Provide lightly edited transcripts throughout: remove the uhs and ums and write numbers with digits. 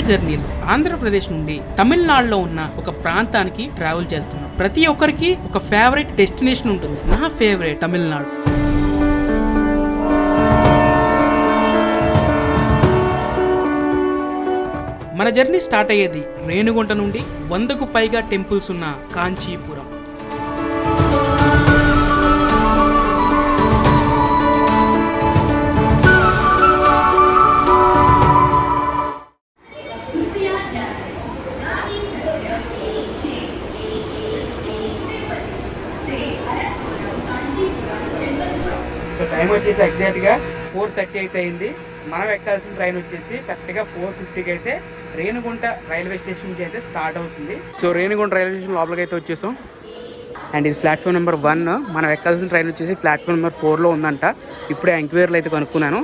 జర్నీలో ఆంధ్రప్రదేశ్ నుండి తమిళనాడులో ఉన్న ఒక ప్రాంతానికి ట్రావెల్ చేస్తున్నాం. ప్రతి ఒక్కరికి ఒక ఫేవరెట్ డెస్టినేషన్ ఉంటుంది. నా ఫేవరెట్ తమిళనాడు. మన జర్నీ స్టార్ట్ అయ్యేది రేణిగుంట నుండి 100కు పైగా టెంపుల్స్ ఉన్న కాంచీపురం. సో టైం వచ్చేసి ఎగ్జాక్ట్గా 4:30 అయితే అయింది. మనం ఎక్కాల్సిన ట్రైన్ వచ్చేసి కరెక్ట్గా 4:50కి అయితే రేణిగుంట రైల్వే స్టేషన్ నుంచి అయితే స్టార్ట్ అవుతుంది. సో రేణిగుంట రైల్వే స్టేషన్ లోపలికి అయితే వచ్చేసాం. అండ్ ఇది ప్లాట్ఫామ్ నెంబర్ 1. మనం ఎక్కాల్సిన ట్రైన్ వచ్చేసి ప్లాట్ఫామ్ నెంబర్ 4లో ఉందంట. ఇప్పుడే ఎంక్వైరీలో అయితే కనుక్కున్నాను.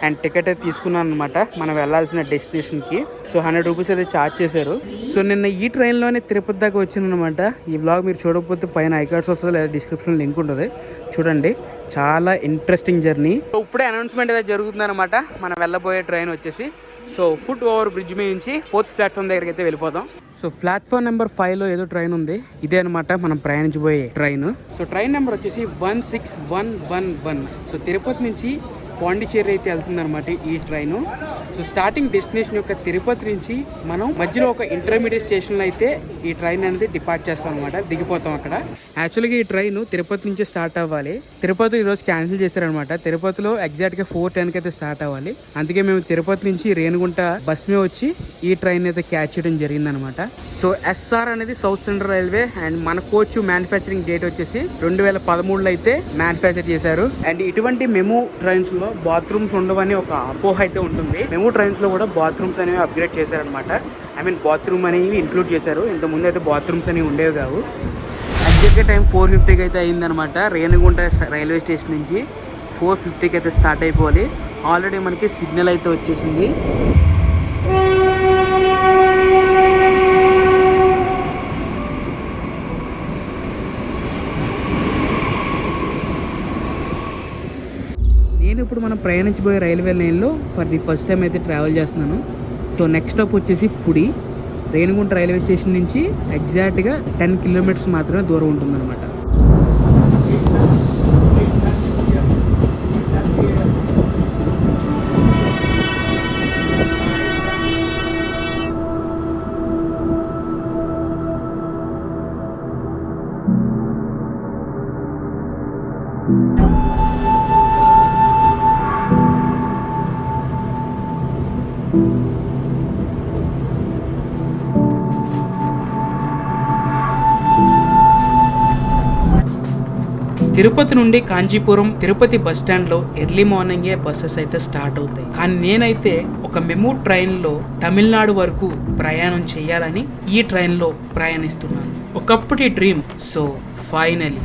అండ్ టికెట్ అయితే తీసుకున్నాను అనమాట మనం వెళ్ళాల్సిన డెస్టినేషన్కి. సో 100 రూపీస్ అయితే ఛార్జ్ చేశారు. సో నిన్న ఈ ట్రైన్లోనే తిరుపతి దాకా వచ్చిందనమాట. ఈ బ్లాగ్ మీరు చూడకపోతే పైన ఐకార్డ్స్ వస్తుంది లేదా డిస్క్రిప్షన్లో లింక్ ఉంటుంది, చూడండి. చాలా ఇంట్రెస్టింగ్ జర్నీ. సో ఇప్పుడే అనౌన్స్మెంట్ అయితే జరుగుతుంది అనమాట. మనం వెళ్ళబోయే ట్రైన్ వచ్చేసి సో ఫుట్ ఓవర్ బ్రిడ్జ్ మీద నుంచి 4th ప్లాట్ఫామ్ దగ్గరికి అయితే వెళ్ళిపోదాం. సో ప్లాట్ఫామ్ నెంబర్ 5లో ఏదో ట్రైన్ ఉంది. ఇదే అనమాట మనం ప్రయాణించబోయే ట్రైన్. సో ట్రైన్ నెంబర్ వచ్చేసి 16111. సో తిరుపతి నుంచి పాండిచేరి అయితే వెళ్తుంది అనమాట ఈ ట్రైన్. సో స్టార్టింగ్ డెస్టినేషన్ యొక్క తిరుపతి నుంచి మనం మధ్యలో ఒక ఇంటర్మీడియట్ స్టేషన్లో అయితే ఈ ట్రైన్ అనేది డిపార్ట్ చేస్తాం అనమాట, దిగిపోతాం అక్కడ. యాక్చువల్గా ఈ ట్రైన్ తిరుపతి నుంచి స్టార్ట్ అవ్వాలి. తిరుపతి ఈరోజు క్యాన్సిల్ చేశారనమాట. తిరుపతిలో ఎగ్జాక్ట్గా 4:10కి అయితే స్టార్ట్ అవ్వాలి. అందుకే మేము తిరుపతి నుంచి రేణిగుంట బస్ మీద వచ్చి ఈ ట్రైన్ అయితే క్యాచ్ చేయడం జరిగిందనమాట. సో ఎస్ఆర్ అనేది సౌత్ సెంట్రల్ రైల్వే. అండ్ మన కోచ్ మ్యానుఫ్యాక్చరింగ్ డేట్ వచ్చేసి 2013లో అయితే మ్యానుఫ్యాక్చర్ చేశారు. అండ్ ఇటువంటి మెమో ట్రైన్స్ లో బాత్రూమ్స్ ఉండవని ఒక అపోహ అయితే ఉంటుంది. మెమో ట్రైన్స్ లో కూడా బాత్రూమ్స్ అనేవి అప్గ్రేడ్ చేశారనమాట. ఐ మీన్ బాత్రూమ్ అనేవి ఇంక్లూడ్ చేశారు. ఇంతకుముందు అయితే బాత్రూమ్స్ అనేవి ఉండేవి కావు. ఎగ్జాక్ట్గా టైం 4:50కి అయితే అయిందనమాట. రేణిగుంట రైల్వే స్టేషన్ నుంచి 4:50కి అయితే స్టార్ట్ అయిపోవాలి. ఆల్రెడీ మనకి సిగ్నల్ అయితే వచ్చేసింది. నేను ఇప్పుడు మనం ప్రయాణించబోయే రైల్వే లైన్లో ఫర్ ది ఫస్ట్ టైం అయితే ట్రావెల్ చేస్తున్నాను. సో నెక్స్ట్ స్టాప్ వచ్చేసి పుడి. రేణిగుంట రైల్వే స్టేషన్ నుంచి ఎగ్జాక్ట్గా 10 కిలోమీటర్స్ మాత్రమే దూరం ఉంటుందన్నమాట. తిరుపతి నుండి కాంచీపురం తిరుపతి బస్ స్టాండ్లో ఎర్లీ మార్నింగే బస్సెస్ అయితే స్టార్ట్ అవుతాయి. కానీ నేనైతే ఒక మెమూ ట్రైన్లో తమిళనాడు వరకు ప్రయాణం చేయాలని ఈ ట్రైన్లో ప్రయాణిస్తున్నాను. ఒకప్పటి డ్రీమ్. సో ఫైనలీ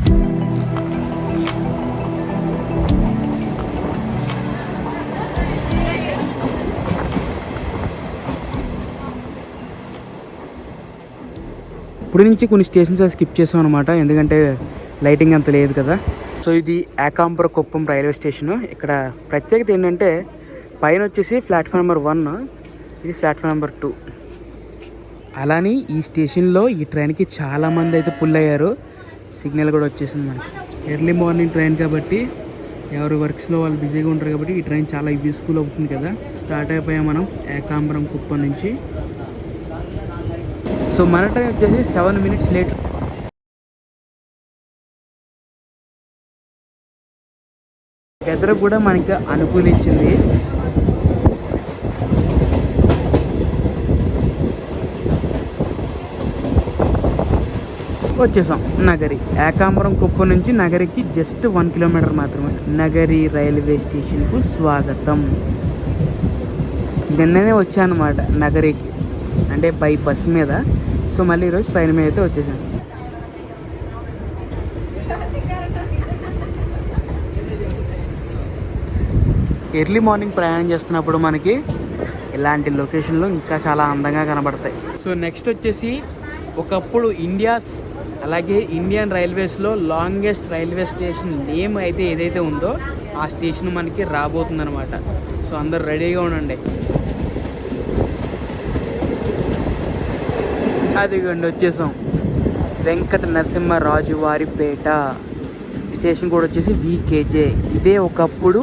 ఇప్పుడు నుంచి కొన్ని స్టేషన్స్ స్కిప్ చేసాం అనమాట, ఎందుకంటే లైటింగ్ అంత లేదు కదా. సో ఇది ఏకాంబరకుప్పం రైల్వే స్టేషను. ఇక్కడ ప్రత్యేకత ఏంటంటే పైన వచ్చేసి ప్లాట్ఫామ్ నెంబర్ 1, ఇది ప్లాట్ఫామ్ నెంబర్ 2. అలానే ఈ స్టేషన్లో ఈ ట్రైన్కి చాలామంది అయితే పుల్ అయ్యారు. సిగ్నల్ కూడా వచ్చేసింది మనకి. ఎర్లీ మార్నింగ్ ట్రైన్ కాబట్టి ఎవరు వర్క్స్లో వాళ్ళు బిజీగా ఉంటారు కాబట్టి ఈ ట్రైన్ చాలా యూస్ఫుల్ అవుతుంది కదా. స్టార్ట్ అయిపోయాం మనం ఏకాంబరం కుప్పం నుంచి. సో మన ట్రైన్ వచ్చేసి 7 minutes లేట్. వెదర్ కూడా మనకి అనుకూలించింది. వచ్చేసాం నగరి. ఏకాంబరం కుప్పం నుంచి నగరికి జస్ట్ 1 కిలోమీటర్ మాత్రమే. నగరి రైల్వే స్టేషన్కు స్వాగతం. నిన్ననే వచ్చానమాట నగరికి, అంటే బై బస్ మీద. సో మళ్ళీ ఈరోజు ట్రైన్ మీద అయితే వచ్చేసాను. ఎర్లీ మార్నింగ్ ప్రయాణం చేస్తున్నప్పుడు మనకి ఇలాంటి లొకేషన్లు ఇంకా చాలా అందంగా కనబడతాయి. సో నెక్స్ట్ వచ్చేసి ఒకప్పుడు ఇండియాస్ అలాగే ఇండియన్ రైల్వేస్లో లాంగెస్ట్ రైల్వే స్టేషన్ నేమ్ అయితే ఏదైతే ఉందో ఆ స్టేషన్ మనకి రాబోతుందన్నమాట. సో అందరు రెడీగా ఉండండి. అదిగోండి వచ్చేసాం. వెంకట నరసింహరాజు వారిపేట స్టేషన్ కూడా వచ్చేసి వికేజే. ఇదే ఒకప్పుడు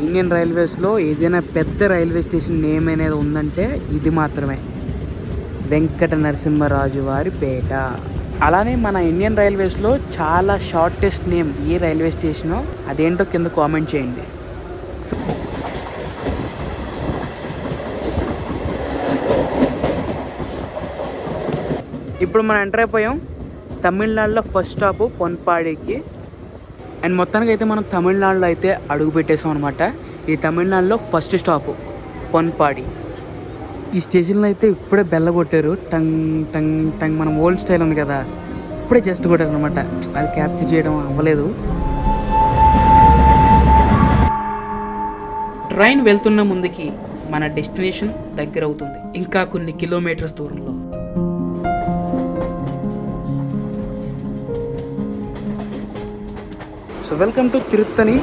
ఇండియన్ రైల్వేస్లో ఏదైనా పెద్ద రైల్వే స్టేషన్ నేమ్ అనేది ఉందంటే ఇది మాత్రమే, వెంకట నరసింహరాజు వారిపేట. అలానే మన ఇండియన్ రైల్వేస్లో చాలా షార్టెస్ట్ నేమ్ ఏ రైల్వే స్టేషనో అదేంటో కింద కామెంట్ చేయండి. ఇప్పుడు మనం ఎంటర్ అయిపోయాం తమిళనాడులో ఫస్ట్ స్టాప్ పొన్పాడికి. అండ్ మొత్తానికి అయితే మనం తమిళనాడులో అయితే అడుగు పెట్టేసాం అనమాట. ఈ తమిళనాడులో ఫస్ట్ స్టాప్ పొన్పాడి. ఈ స్టేషన్లో అయితే ఇప్పుడే బెల్ల కొట్టారు, టంగ్ టంగ్ టంగ్. మనం ఓల్డ్ స్టైల్ ఉంది కదా, ఇప్పుడే జస్ట్ కొట్టారు అనమాట. అది క్యాప్చర్ చేయడం అవ్వలేదు. ట్రైన్ వెళ్తున్న ముందుకి మన డెస్టినేషన్ దగ్గర అవుతుంది, ఇంకా కొన్ని కిలోమీటర్స్ దూరంలో. So welcome to Tiruttani.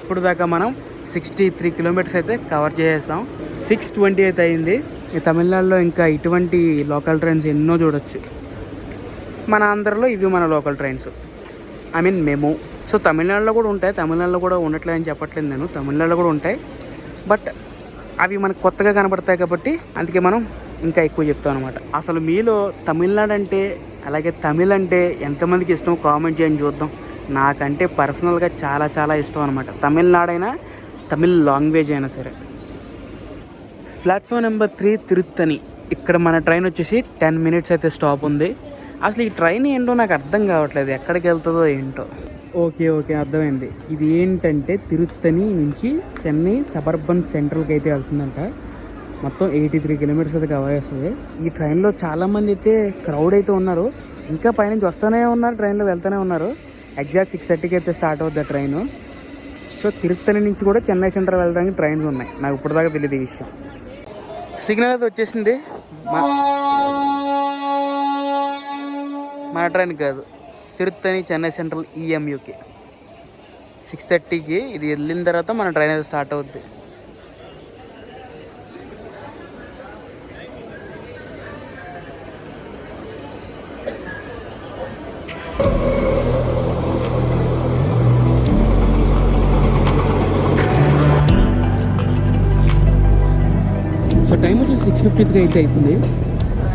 ఇప్పుడు దాకా మనం 63 కిలోమీటర్స్ అయితే కవర్ చేసేసాం. 6:20 అయితే అయింది. ఈ తమిళనాడులో ఇంకా ఇటువంటి లోకల్ ట్రైన్స్ ఎన్నో చూడొచ్చు. మన ఆంధ్రలో ఇవి మన లోకల్ ట్రైన్స్, ఐ మీన్ మేము. సో తమిళనాడులో కూడా ఉంటాయి, తమిళనాడులో కూడా ఉండట్లేదని చెప్పట్లేదు నేను, తమిళనాడులో కూడా ఉంటాయి. బట్ అవి మనకు కొత్తగా కనబడతాయి కాబట్టి అందుకే మనం ఇంకా ఎక్కువ చెప్తాం అనమాట. అసలు మీలో తమిళనాడు అంటే అలాగే తమిళ్ అంటే ఎంతమందికి ఇష్టం కామెంట్ చేయండి చూద్దాం. నాకంటే పర్సనల్గా చాలా చాలా ఇష్టం అనమాట. తమిళనాడైనా తమిళ్ లాంగ్వేజ్ అయినా సరే. Platform number 3 Tiruttani. ఇక్కడ మన ట్రైన్ వచ్చేసి 10 మినిట్స్ అయితే స్టాప్ ఉంది. అసలు ఈ ట్రైన్ ఏంటో నాకు అర్థం కావట్లేదు, ఎక్కడికి వెళ్తుందో ఏంటో. ఓకే అర్థమైంది. ఇది ఏంటంటే తిరుత్తని నుంచి చెన్నై సబర్బన్ సెంట్రల్కి అయితే వెళ్తుందంట. మొత్తం 83 కిలోమీటర్స్ అయితే కవర్ చేస్తుంది. ఈ ట్రైన్లో చాలామంది అయితే క్రౌడ్ అయితే ఉన్నారు, ఇంకా పైనుంచి వస్తూనే ఉన్నారు, ట్రైన్లో వెళ్తూనే ఉన్నారు. ఎగ్జాక్ట్ 6:30కి అయితే స్టార్ట్ అవుతుంది ట్రైన్. సో తిరుత్తని నుంచి కూడా చెన్నై సెంట్రల్ వెళ్ళడానికి ట్రైన్స్ ఉన్నాయి, నాకు ఇప్పుడు దాకా తెలియదు ఈ విషయం. సిగ్నల్ అయితే వచ్చేసింది. మన ట్రైన్ కాదు, తిరుత్తని చెన్నై సెంట్రల్ ఈఎంయూకి 6:30కి ఇది వెళ్ళిన తర్వాత మన ట్రైన్ అయితే స్టార్ట్ అవుద్ది. సో టైం వచ్చేసి 6:53 అయితే అవుతుంది.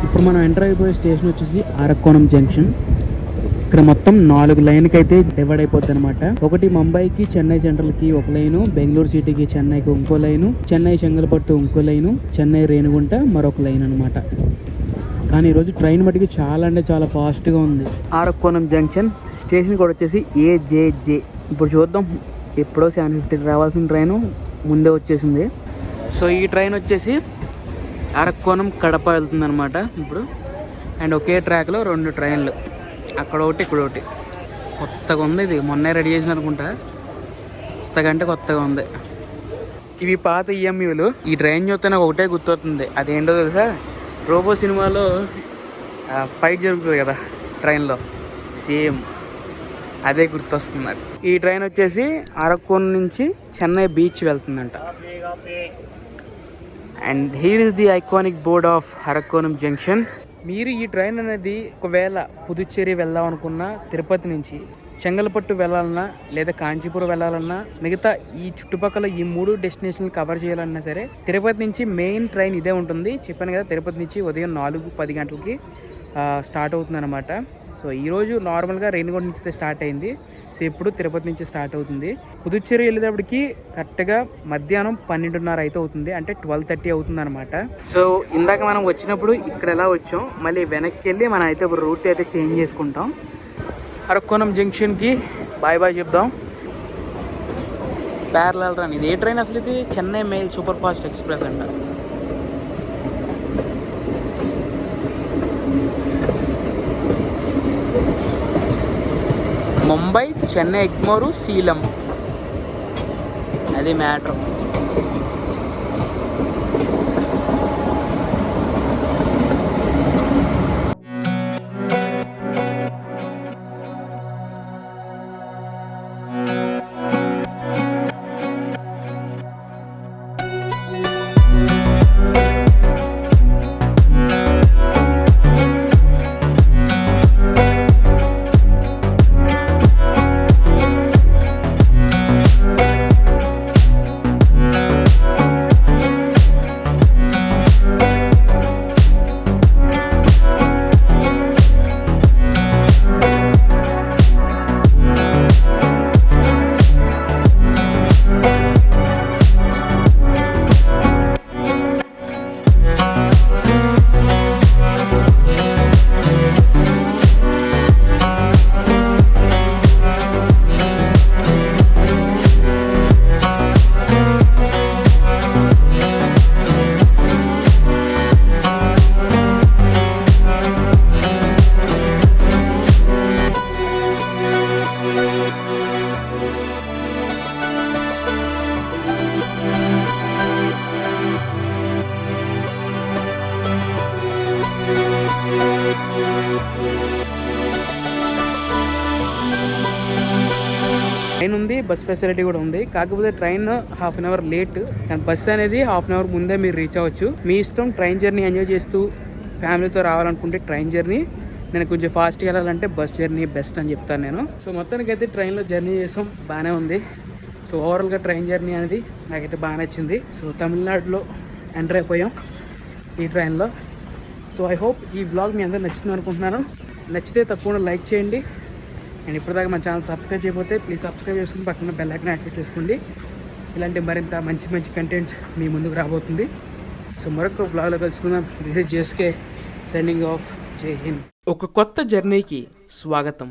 ఇప్పుడు మనం ఎంటర్ అయిపోయే స్టేషన్ వచ్చేసి అరక్కోణం జంక్షన్. ఇక్కడ మొత్తం 4 లైన్కి అయితే డివైడ్ అయిపోద్ది అనమాట. ఒకటి ముంబైకి చెన్నై సెంట్రల్కి ఒక లైను, బెంగళూరు సిటీకి చెన్నైకి ఇంకో లైను, చెన్నై చెంగల్పట్టు ఇంకో లైను, చెన్నై రేణిగుంట మరొక లైన్ అనమాట. కానీ ఈరోజు ట్రైన్ మటుకి చాలా అంటే చాలా ఫాస్ట్గా ఉంది. అరక్కోణం జంక్షన్ స్టేషన్ కూడా వచ్చేసి ఏజేజే. ఇప్పుడు చూద్దాం, ఎప్పుడో 7:50 రావాల్సిన ట్రైను ముందే వచ్చేసింది. సో ఈ ట్రైన్ వచ్చేసి అరక్కోణం కడప వెళ్తుంది అనమాట ఇప్పుడు. అండ్ ఒకే ట్రాక్లో 2 ట్రైన్లు, అక్కడ ఒకటి ఇక్కడ ఒకటి. కొత్తగా ఉంది ఇది, మొన్నే రెడీ చేసిన అనుకుంటా. కొత్తగా అంటే కొత్తగా ఉంది. ఇవి పాత ఈఎంయూలు. ఈ ట్రైన్ చూస్తే నాకు ఒకటే గుర్తొస్తుంది, అదేంటో తెలుసా? రోబో సినిమాలో ఫైట్ జరుగుతుంది కదా ట్రైన్లో, సేమ్ అదే గుర్తొస్తుంది నాకు. ఈ ట్రైన్ వచ్చేసి అరక్కోణం నుంచి చెన్నై బీచ్ వెళ్తుందంట. And here is the iconic board of Arakkonam junction. మీరు ఈ ట్రైన్ అనేది ఒకవేళ పుదుచ్చేరి వెళ్దాం అనుకున్నా, తిరుపతి నుంచి చెంగల్పట్టు వెళ్ళాలన్నా లేదా కాంచీపురం వెళ్ళాలన్నా, మిగతా ఈ చుట్టుపక్కల ఈ 3 డెస్టినేషన్లు కవర్ చేయాలన్నా సరే తిరుపతి నుంచి మెయిన్ ట్రైన్ ఇదే ఉంటుంది. చెప్పాను కదా, తిరుపతి నుంచి ఉదయం 4-10 గంటలకి స్టార్ట్ అవుతుంది అనమాట. సో ఈరోజు నార్మల్గా రేణిగుంట నుంచి స్టార్ట్ అయింది. సో ఇప్పుడు తిరుపతి నుంచి స్టార్ట్ అవుతుంది. పుదుచ్చేరి వెళ్ళేటప్పటికి కరెక్ట్గా మధ్యాహ్నం 12:30 అయితే అవుతుంది, అంటే 12:30 అవుతుంది అనమాట. సో ఇందాక మనం వచ్చినప్పుడు ఇక్కడ ఎలా వచ్చాం, మళ్ళీ వెనక్కి వెళ్ళి మనం అయితే ఒక రూట్ అయితే చేంజ్ చేసుకుంటాం. అరక్కోణం జంక్షన్కి బాయ్ చెప్దాం. Parallel run. ఇది ఏ ట్రైన్ అసలు? ఇది Chennai mail super fast express అంట. ముంబై చెన్నై ఎగ్మోరు సీలం, అది మ్యాటర్. బస్ ఫెసిలిటీ కూడా ఉంది. కాకపోతే train half an hour late, కానీ బస్ అనేది హాఫ్ అన్ అవర్ ముందే మీరు రీచ్ అవ్వచ్చు. మీ ఇష్టం. ట్రైన్ జర్నీ ఎంజాయ్ చేస్తూ ఫ్యామిలీతో రావాలనుకుంటే ట్రైన్ జర్నీ, నేను కొంచెం ఫాస్ట్గా వెళ్ళాలంటే బస్ జర్నీ బెస్ట్ అని చెప్తాను నేను. సో మొత్తానికైతే ట్రైన్లో జర్నీ చేసాం, బాగానే ఉంది. సో ఓవరాల్గా ట్రైన్ జర్నీ అనేది నాకైతే బాగా నచ్చింది. సో తమిళనాడులో ఎంటర్ అయిపోయాం ఈ ట్రైన్లో. సో ఐ హోప్ ఈ వ్లాగ్ మీ అందరూ నచ్చింది అనుకుంటున్నాను. నచ్చితే తప్పకుండా లైక్ చేయండి. అండ్ ఇప్పటిదాకా మన ఛానల్ సబ్స్క్రైబ్ చేయకపోతే ప్లీజ్ సబ్స్క్రైబ్ చేసుకుని పక్కన బెల్ ఐకాన్ యాక్టివేట్ చేసుకోండి. ఇలాంటి మరింత మంచి మంచి కంటెంట్ మీ ముందుకు రాబోతుంది. సో మరొక వ్లాగ్లో కలుసుకుందాం. This is JSK signing off. జై హింద్. ఒక కొత్త జర్నీకి స్వాగతం.